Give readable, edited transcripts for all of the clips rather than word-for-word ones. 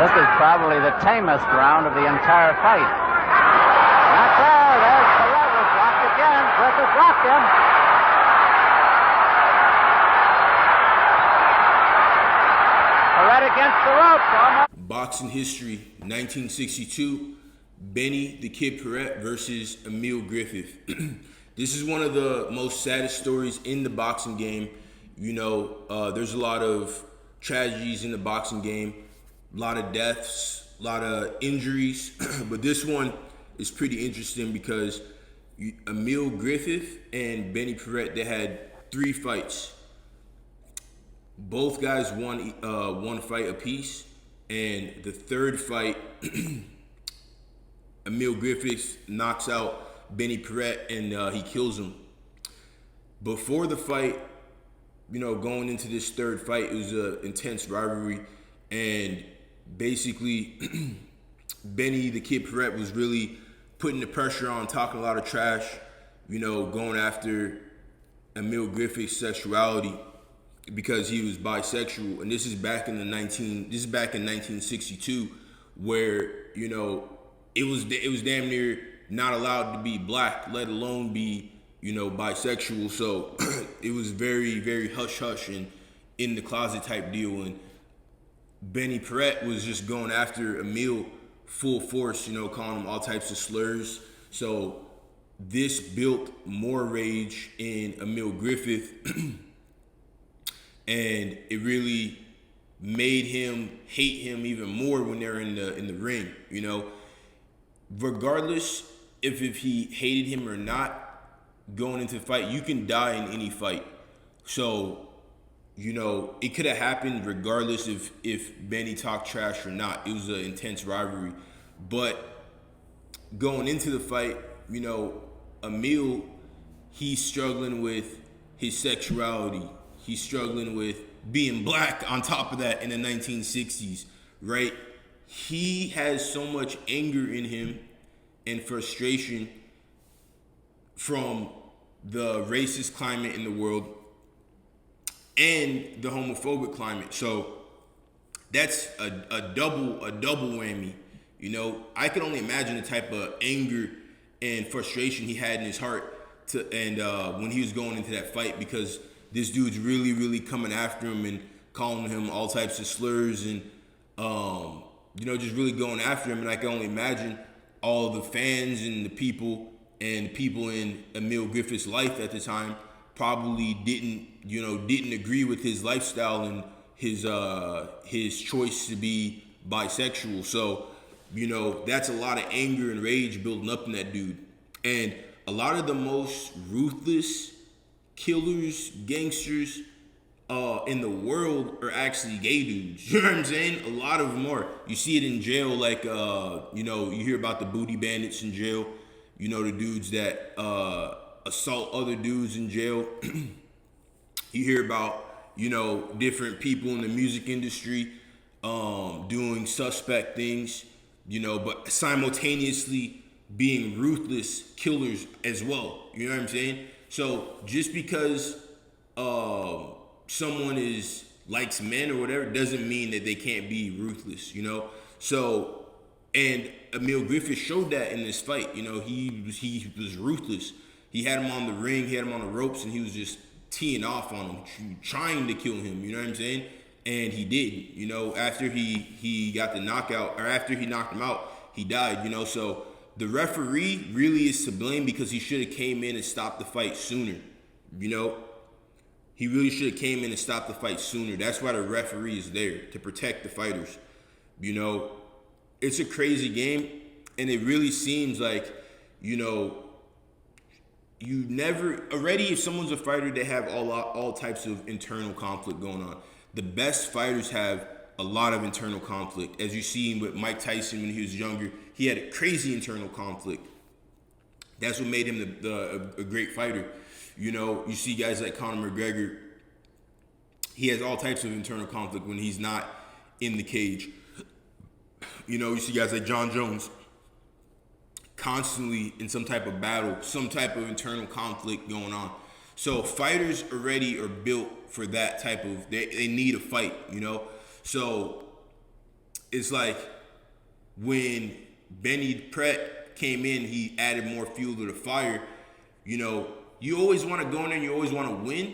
This is probably the tamest round of the entire fight. Not there. There's Paret was blocked again. Griffith blocked him. Paret against the rope. Boxing history, 1962, Benny the Kid Paret versus Emile Griffith. This is one of the most saddest stories in the boxing game. You know, there's a lot of tragedies in the boxing game, a lot of deaths, a lot of injuries, but this one is pretty interesting because Emile Griffith and Benny Paret, they had 3 fights. Both guys won one fight apiece, and the third fight, Emile Griffith knocks out Benny Paret and he kills him. Before the fight, you know, going into this third fight, it was an intense rivalry, and basically Benny the Kid Paret was really putting the pressure on, talking a lot of trash, you know, going after Emile Griffith's sexuality because he was bisexual. And this is back in 1962, where, you know, it was damn near not allowed to be black, let alone be, you know, bisexual. So it was very, very hush-hush and in the closet type deal. And Benny Paret was just going after Emile full force, you know, calling him all types of slurs. So this built more rage in Emile Griffith, and it really made him hate him even more when they're in the ring, you know. Regardless if he hated him or not, going into the fight, you can die in any fight. So, you know, it could have happened regardless if Benny talked trash or not. It was an intense rivalry. But going into the fight, you know, Emile, he's struggling with his sexuality. He's struggling with being black on top of that in the 1960s, right? He has so much anger in him and frustration from the racist climate in the world and the homophobic climate. So that's a double whammy. You know, I can only imagine the type of anger and frustration he had in his heart when he was going into that fight, because this dude's really, really coming after him and calling him all types of slurs and, you know, just really going after him. And I can only imagine all the fans and the people in Emile Griffith's life at the time probably didn't agree with his lifestyle and his choice to be bisexual. So, you know, that's a lot of anger and rage building up in that dude. And a lot of the most ruthless killers, gangsters in the world are actually gay dudes. You know what I'm saying? A lot of them are. You see it in jail, like, you know, you hear about the booty bandits in jail. You know, the dudes that assault other dudes in jail. You hear about, you know, different people in the music industry doing suspect things, you know, but simultaneously being ruthless killers as well. You know what I'm saying? So just because someone likes men or whatever doesn't mean that they can't be ruthless, you know? So, and Emile Griffith showed that in this fight. You know, he was ruthless. He had him on the ring, he had him on the ropes, and he was just teeing off on him, trying to kill him, you know what I'm saying? And he did, you know, after he got the knockout, or after he knocked him out, he died, you know? So the referee really is to blame because he should have came in and stopped the fight sooner, you know? He really should have came in and stopped the fight sooner. That's why the referee is there, to protect the fighters. You know, it's a crazy game, and it really seems like, you know, you never, already if someone's a fighter, they have all types of internal conflict going on. The best fighters have a lot of internal conflict. As you see with Mike Tyson when he was younger, he had a crazy internal conflict. That's what made him a great fighter. You know, you see guys like Conor McGregor, he has all types of internal conflict when he's not in the cage. You know, you see guys like John Jones, constantly in some type of battle, some type of internal conflict going on. So fighters already are built for that type of, they need a fight, you know? So it's like when Benny Paret came in, he added more fuel to the fire. You know, you always want to go in there and you always want to win.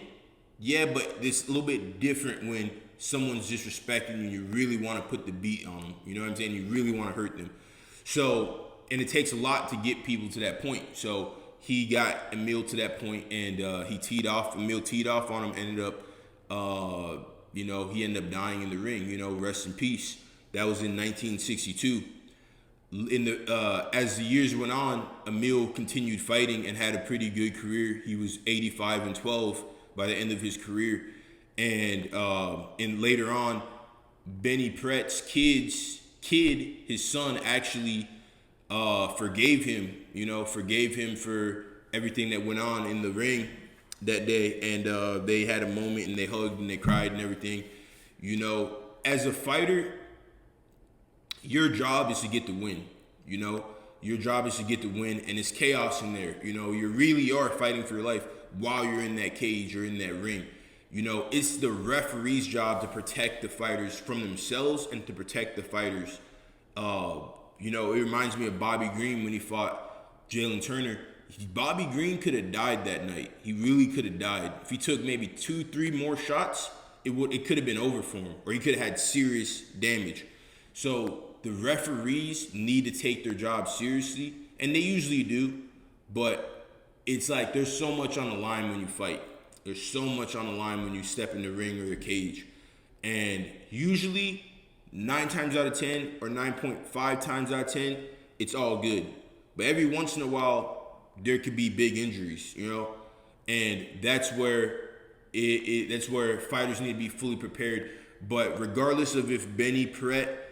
Yeah, but it's a little bit different when someone's disrespecting you and you really want to put the beat on them. You know what I'm saying? You really want to hurt them. So, and it takes a lot to get people to that point. So he got Emile to that point, and he teed off. Emile teed off on him. Ended up, he ended up dying in the ring. You know, rest in peace. That was in 1962. As the years went on, Emile continued fighting and had a pretty good career. He was 85-12 by the end of his career, and later on, Benny Paret's his son, actually forgave him. You know, forgave him for everything that went on in the ring that day, and they had a moment and they hugged and they cried and everything. You know, as a fighter, your job is to get the win. You know, your job is to get the win, and it's chaos in there. You know, you really are fighting for your life while you're in that cage or in that ring. You know, it's the referee's job to protect the fighters from themselves and to protect the fighters. You know, it reminds me of Bobby Green when he fought Jalen Turner. Bobby Green could have died that night. He really could have died. If he took maybe 2-3 more shots, it could have been over for him, or he could have had serious damage. So the referees need to take their job seriously, and they usually do, but it's like there's so much on the line when you fight. There's so much on the line when you step in the ring or the cage. And usually 9 times out of 10 or 9.5 times out of 10, it's all good. But every once in a while, there could be big injuries, you know? And that's where that's where fighters need to be fully prepared. But regardless of if Benny Paret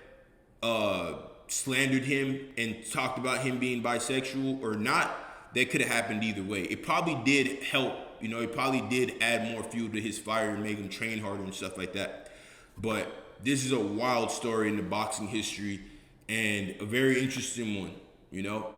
slandered him and talked about him being bisexual or not, that could have happened either way. It probably did help, you know, it probably did add more fuel to his fire and make him train harder and stuff like that. But this is a wild story in the boxing history and a very interesting one, you know?